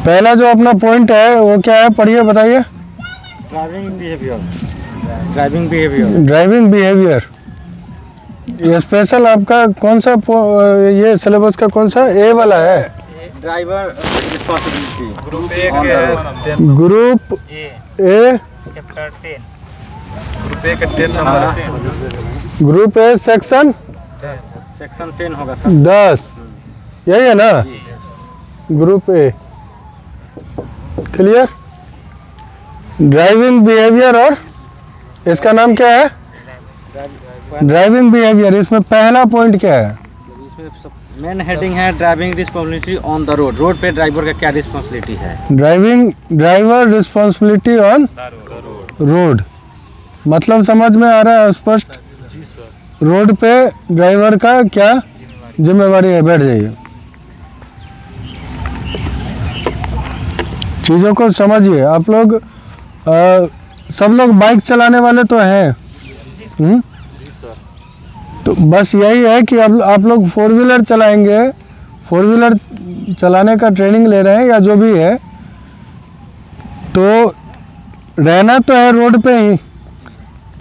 पहला जो अपना पॉइंट है वो क्या है, पढ़िए बताइए। Driving behaviour. Driving behaviour. Driving behaviour. ये स्पेशल आपका कौन सा ये सिलेबस का कौन सा ए वाला है? Driver responsibility. Group A chapter 10। Group A section section 10 होगा सर। 10, यही है ना? Group A clear. Driving behaviour, और इसका नाम क्या है? Driving behaviour. इसमें पहला पॉइंट क्या है? इसमें मेन हेडिंग है driving responsibility on the road. Road पे ड्राइवर का क्या रिस्पांसिबिलिटी है? Driver responsibility on road. मतलब समझ में आ रहा है स्पष्ट? रोड पे ड्राइवर का क्या जिम्मेवारी है? बैठ जाइए, चीज़ों को समझिए। आप लोग सब लोग बाइक चलाने वाले तो हैं, तो बस यही है कि अब आप लोग 4 व्हीलर चलाएंगे, 4 व्हीलर चलाने का ट्रेनिंग ले रहे हैं या जो भी है, तो रहना तो है रोड पे ही।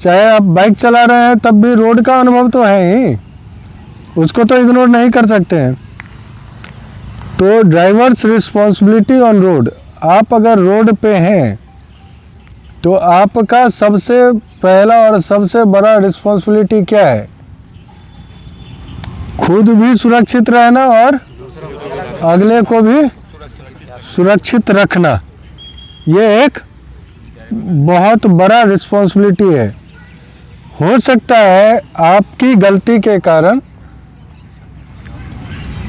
चाहे आप बाइक चला रहे हैं तब भी रोड का अनुभव तो है ही, उसको तो इग्नोर नहीं कर सकते हैं। तो ड्राइवर्स रिस्पॉन्सिबिलिटी ऑन रोड। आप अगर रोड पे हैं तो आपका सबसे पहला और सबसे बड़ा रिस्पॉन्सिबिलिटी क्या है? खुद भी सुरक्षित रहना और अगले को भी सुरक्षित रखना। ये एक बहुत बड़ा रिस्पॉन्सिबिलिटी है। हो सकता है आपकी गलती के कारण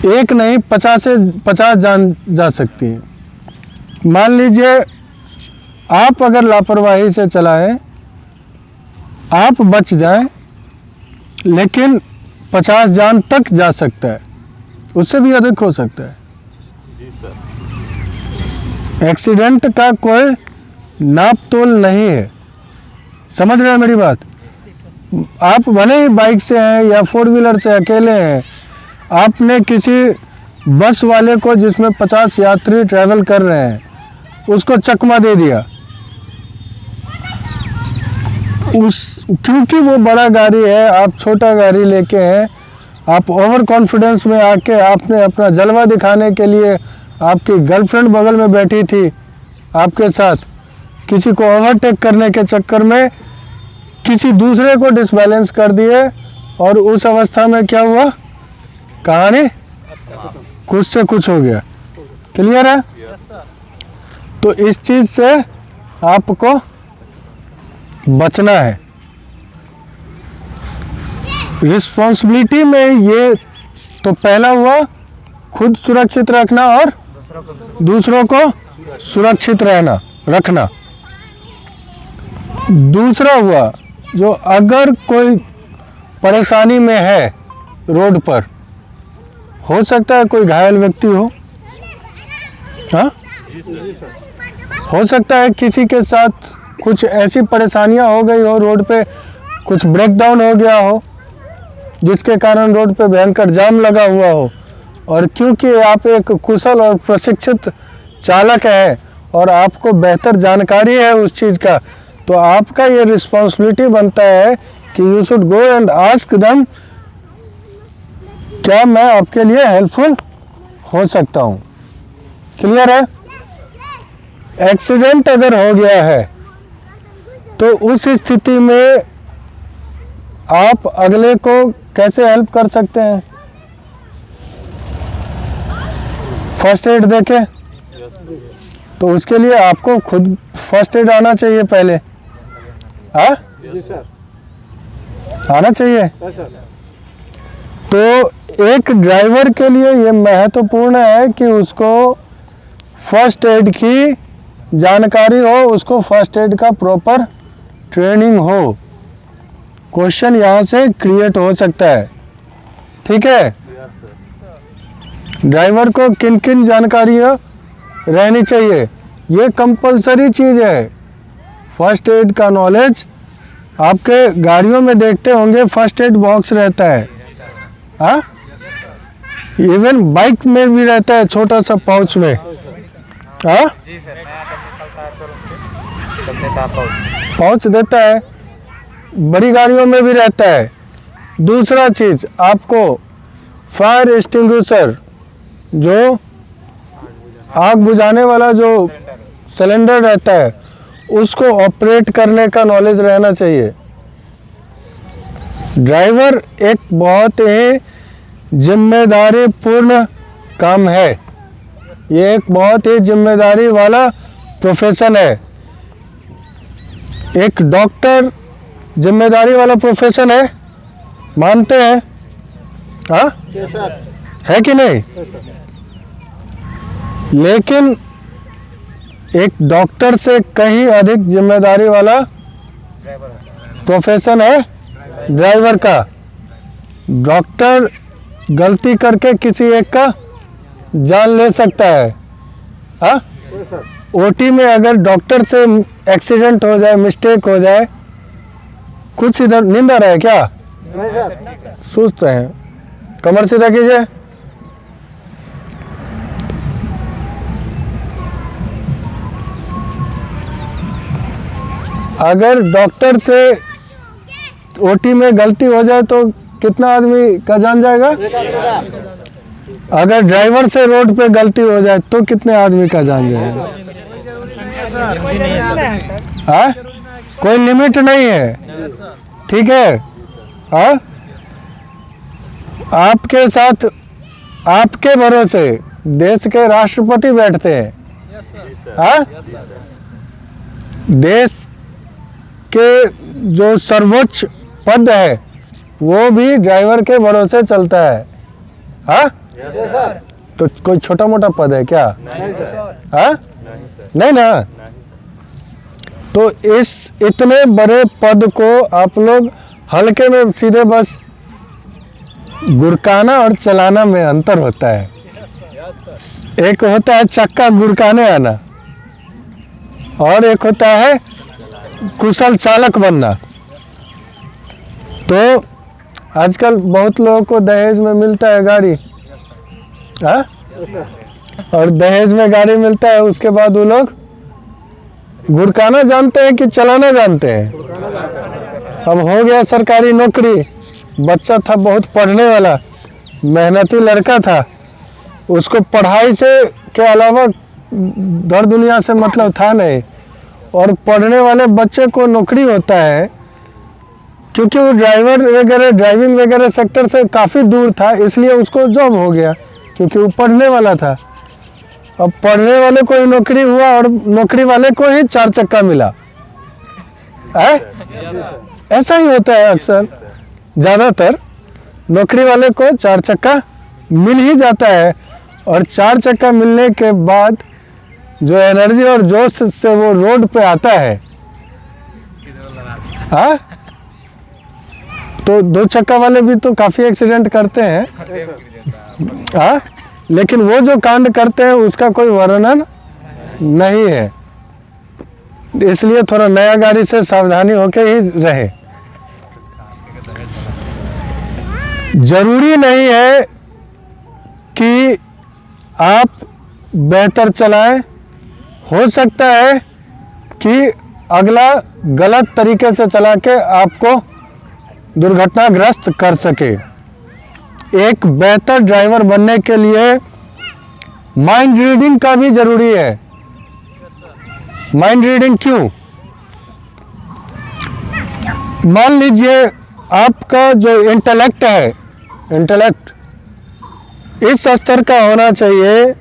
एक नहीं 50 से 50 जान जा सकती है। मान लीजिए आप अगर लापरवाही से चलाएं, आप बच जाएं, लेकिन 50 जान तक जा सकता है, उससे भी अधिक हो सकता है। एक्सीडेंट का कोई नाप तोल नहीं है। समझ रहे हैं मेरी बात? आप भले ही बाइक से हैं या 4 व्हीलर से अकेले हैं, आपने किसी बस वाले को जिसमें 50 यात्री ट्रैवल कर रहे हैं उसको चकमा दे दिया, क्योंकि वो बड़ा गाड़ी है, आप छोटा गाड़ी लेके हैं, आप ओवर कॉन्फिडेंस में आके आपने अपना जलवा दिखाने के लिए, आपकी गर्लफ्रेंड बगल में बैठी थी आपके साथ, किसी को ओवरटेक करने के चक्कर में किसी दूसरे को डिसबैलेंस कर दिए, और उस अवस्था में क्या हुआ? कहानी कुछ से कुछ हो गया। क्लियर है? तो इस चीज़ से आपको बचना है। रिस्पॉन्सिबिलिटी में ये तो पहला हुआ खुद सुरक्षित रखना और दूसरों को सुरक्षित रखना। दूसरा हुआ जो अगर कोई परेशानी में है रोड पर, हो सकता है कोई घायल व्यक्ति हो, हाँ, हो सकता है किसी के साथ कुछ ऐसी परेशानियां हो गई हो, रोड पे कुछ ब्रेकडाउन हो गया हो जिसके कारण रोड पे भयंकर जाम लगा हुआ हो, और क्योंकि आप एक कुशल और प्रशिक्षित चालक हैं और आपको बेहतर जानकारी है उस चीज़ का, तो आपका ये रिस्पॉन्सिबिलिटी बनता है कि you should go and ask them, क्या मैं आपके लिए हेल्पफुल हो सकता हूँ। क्लियर है? एक्सीडेंट अगर हो गया है तो उस स्थिति में आप अगले को कैसे हेल्प कर सकते हैं? फर्स्ट एड देके, तो उसके लिए आपको खुद फर्स्ट एड आना चाहिए पहले। हाँ जी सर, आना चाहिए। तो एक ड्राइवर के लिए ये महत्वपूर्ण है कि उसको फर्स्ट एड की जानकारी हो, उसको फर्स्ट एड का प्रॉपर ट्रेनिंग हो। क्वेश्चन यहाँ से क्रिएट हो सकता है, ठीक है? ड्राइवर को किन किन जानकारियाँ रहनी चाहिए, ये कंपलसरी चीज़ है। फर्स्ट एड का नॉलेज आपके गाड़ियों में देखते होंगे, फर्स्ट एड बॉक्स रहता है, हाँ, इवन बाइक में भी रहता है, छोटा सा पाउच में, हाँ, जी सर, नया जब निकलता है तो तब देता है पाउच। पहुँच देता है, बड़ी गाड़ियों में भी रहता है। दूसरा चीज़, आपको फायर एक्सटिंग्विशर, जो आग बुझाने वाला जो सिलेंडर रहता है, उसको ऑपरेट करने का नॉलेज रहना चाहिए। ड्राइवर एक बहुत ही जिम्मेदारी पूर्ण काम है, ये एक बहुत ही जिम्मेदारी वाला प्रोफेशन है। एक डॉक्टर जिम्मेदारी वाला प्रोफेशन है, मानते हैं? हाँ, है कि नहीं? लेकिन एक डॉक्टर से कहीं अधिक जिम्मेदारी वाला प्रोफेशन है ड्राइवर का। डॉक्टर गलती करके किसी एक का जान ले सकता है। हाँ, ओटी में अगर डॉक्टर से एक्सीडेंट हो जाए, मिस्टेक हो जाए, कुछ इधर नींद आ रहा है क्या? सुस्त हैं, कमर सीधा कीजिए। अगर डॉक्टर से ओटी में गलती हो जाए तो कितना आदमी का जान जाएगा? अगर ड्राइवर से रोड पे गलती हो जाए तो कितने आदमी का जान जाएगा? हाँ, कोई लिमिट नहीं है, ठीक है? हाँ, आपके साथ, आपके भरोसे देश के राष्ट्रपति बैठते हैं। हाँ, देश के जो सर्वोच्च पद है वो भी ड्राइवर के भरोसे चलता है। हाँ, तो कोई छोटा मोटा पद है क्या? हाँ, नहीं ना। तो इस इतने बड़े पद को आप लोग हल्के में सीधे बस गुरकाना और चलाना में अंतर होता है। एक होता है चक्का गुरकाने आना और एक होता है कुशल चालक बनना। तो आजकल बहुत लोगों को दहेज में मिलता है गाड़ी। हाँ, और दहेज में गाड़ी मिलता है, उसके बाद वो लोग गुरकाना जानते हैं कि चलाना जानते हैं? अब हो गया सरकारी नौकरी, बच्चा था बहुत पढ़ने वाला, मेहनती लड़का था, उसको पढ़ाई से के अलावा घर दुनिया से मतलब था नहीं, और पढ़ने वाले बच्चे को नौकरी होता है क्योंकि वो ड्राइवर वगैरह, ड्राइविंग वगैरह सेक्टर से काफ़ी दूर था, इसलिए उसको जॉब हो गया क्योंकि वो पढ़ने वाला था। अब पढ़ने वाले को ही नौकरी हुआ और नौकरी वाले को ही 4 चक्का मिला है? ऐसा ही होता है अक्सर, ज़्यादातर नौकरी वाले को 4 चक्का मिल ही जाता है, और 4 चक्का मिलने के बाद जो एनर्जी और जोश से वो रोड पे आता है, हाँ, तो 2 चक्का वाले भी तो काफ़ी एक्सीडेंट करते हैं। हाँ, लेकिन वो जो कांड करते हैं उसका कोई वर्णन नहीं है, इसलिए थोड़ा नया गाड़ी से सावधानी होके ही रहे। जरूरी नहीं है कि आप बेहतर चलाएं, हो सकता है कि अगला गलत तरीके से चला के आपको दुर्घटनाग्रस्त कर सके। एक बेहतर ड्राइवर बनने के लिए माइंड रीडिंग का भी जरूरी है। माइंड रीडिंग क्यों? मान लीजिए आपका जो इंटेलेक्ट है, इंटेलेक्ट इस स्तर का होना चाहिए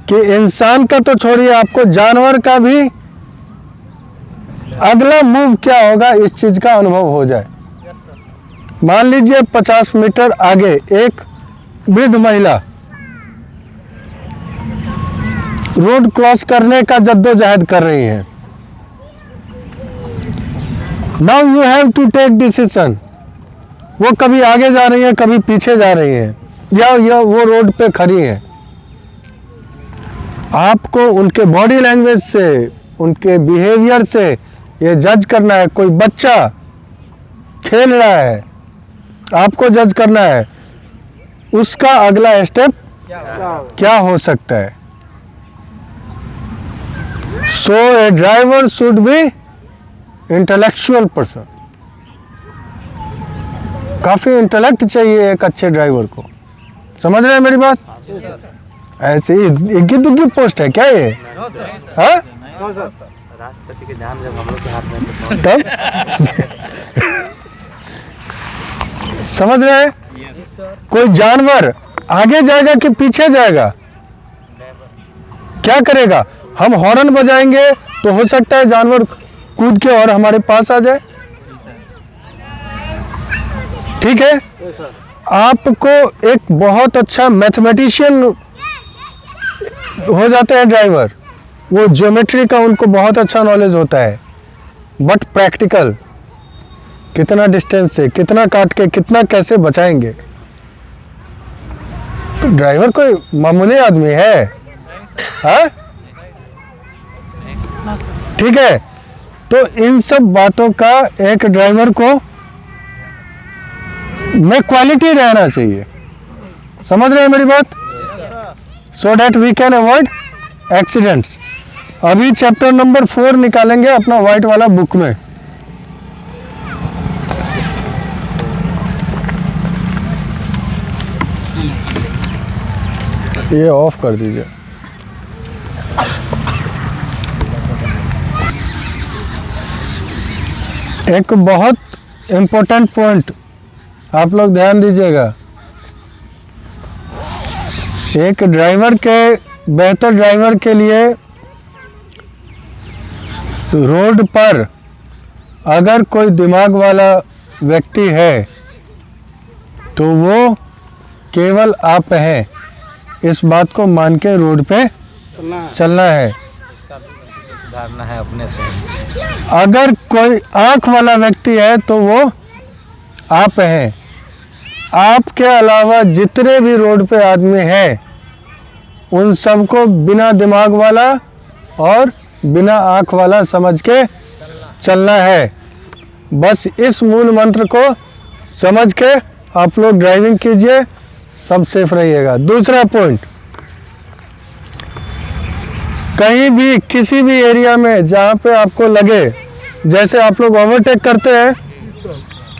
कि इंसान का तो छोड़िए, आपको जानवर का भी अगला मूव क्या होगा इस चीज का अनुभव हो जाए। मान लीजिए 50 मीटर आगे एक वृद्ध महिला रोड क्रॉस करने का जद्दोजहद कर रही है। Now you have to take decision. वो कभी आगे जा रही है, कभी पीछे जा रही है, या वो रोड पे खड़ी है। आपको उनके बॉडी लैंग्वेज से, उनके बिहेवियर से ये जज करना है। कोई बच्चा खेल रहा है, आपको जज करना है उसका अगला स्टेप क्या हो सकता है। So a driver should be intellectual person. काफी इंटेलेक्ट चाहिए एक अच्छे ड्राइवर को, समझ रहे हैं मेरी बात? ऐसे ही इक्की दुक्की पोस्ट है क्या ये? हाँ? राष्ट्रपति के ध्यान जब हम लोग के हाथ में तो तब समझ रहे हैं? कोई जानवर आगे जाएगा कि पीछे जाएगा? क्या करेगा? हम हॉर्न बजाएंगे तो हो सकता है जानवर कूद के और हमारे पास आ जाए। ठीक है, आपको एक बहुत अच्छा मैथमेटिशियन हो जाते हैं ड्राइवर, वो ज्योमेट्री का उनको बहुत अच्छा नॉलेज होता है, बट प्रैक्टिकल कितना डिस्टेंस से कितना काट के कितना कैसे बचाएंगे। तो ड्राइवर कोई मामूली आदमी है? हाँ? ठीक है, तो इन सब बातों का एक ड्राइवर को में क्वालिटी रहना चाहिए, समझ रहे हैं मेरी बात? So that we can avoid accidents. अभी चैप्टर नंबर 4 निकालेंगे अपना व्हाइट वाला बुक में। ये ऑफ कर दीजिए। एक बहुत इम्पोर्टेंट पॉइंट आप लोग ध्यान दीजिएगा। एक ड्राइवर के बेहतर ड्राइवर के लिए रोड पर अगर कोई दिमाग वाला व्यक्ति है तो वो केवल आप हैं, इस बात को मान के रोड पे चलना है। सुधारना है अपने से। अगर कोई आँख वाला व्यक्ति है तो वो आप हैं। आपके अलावा जितने भी रोड पे आदमी हैं उन सबको बिना दिमाग वाला और बिना आँख वाला समझ के चलना है। बस इस मूल मंत्र को समझ के आप लोग ड्राइविंग कीजिए, सब सेफ रहिएगा। दूसरा पॉइंट, कहीं भी किसी भी एरिया में जहाँ पे आपको लगे, जैसे आप लोग ओवरटेक करते हैं,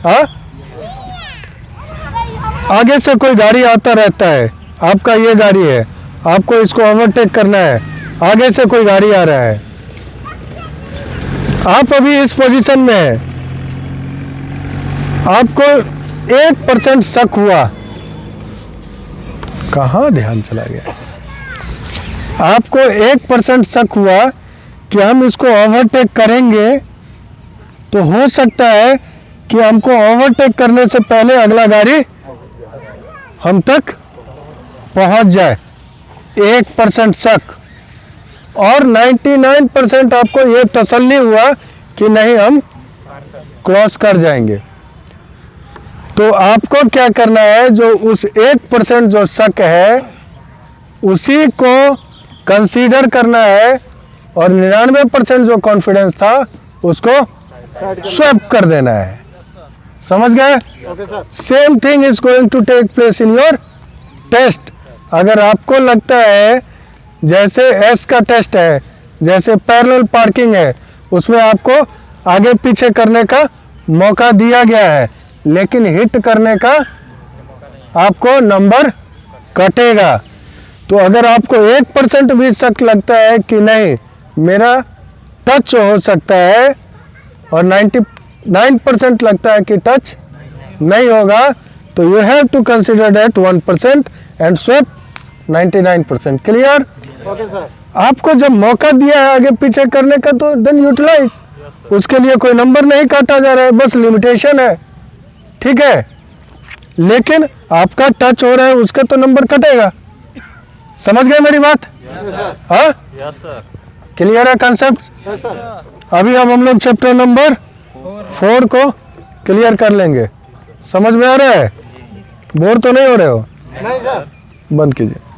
हाँ, आगे से कोई गाड़ी आता रहता है, आपका ये गाड़ी है, आपको इसको ओवरटेक करना है, आगे से कोई गाड़ी आ रहा है, आप अभी इस पोजीशन में हैं, आपको 1% शक हुआ, कहाँ ध्यान चला गया? आपको 1% शक हुआ कि हम इसको ओवरटेक करेंगे, तो हो सकता है कि हमको ओवरटेक करने से पहले अगला गाड़ी हम तक पहुंच जाए। 1% शक और 99% आपको ये तसल्ली हुआ कि नहीं हम क्रॉस कर जाएंगे। तो आपको क्या करना है, जो उस 1% जो शक है उसी को कंसीडर करना है और 99% जो कॉन्फिडेंस था उसको स्वैप कर देना है। समझ गए? Same thing is going to take place in your test. अगर आपको लगता है जैसे एस का टेस्ट है, जैसे पैरेलल पार्किंग है, उसमें आपको आगे पीछे करने का मौका दिया गया है, लेकिन हिट करने का आपको नंबर कटेगा। तो अगर आपको 1% भी शक लगता है कि नहीं मेरा टच हो सकता है और 99% लगता है कि टच नहीं होगा, तो you have to consider that 1% and swap 99%। Clear? आपको जब मौका दिया है आगे पीछे करने का तो देन यूटिलाइज। उसके लिए कोई नंबर नहीं काटा जा रहा है, बस लिमिटेशन है, ठीक है, लेकिन आपका टच हो रहा है उसका तो नंबर कटेगा। समझ गए मेरी बात? हाँ, क्लियर है कंसेप्ट? अभी हम लोग चैप्टर नंबर 4 को क्लियर कर लेंगे। समझ में आ रहा है? बोर तो नहीं हो रहे हो? नहीं सर। बंद कीजिए।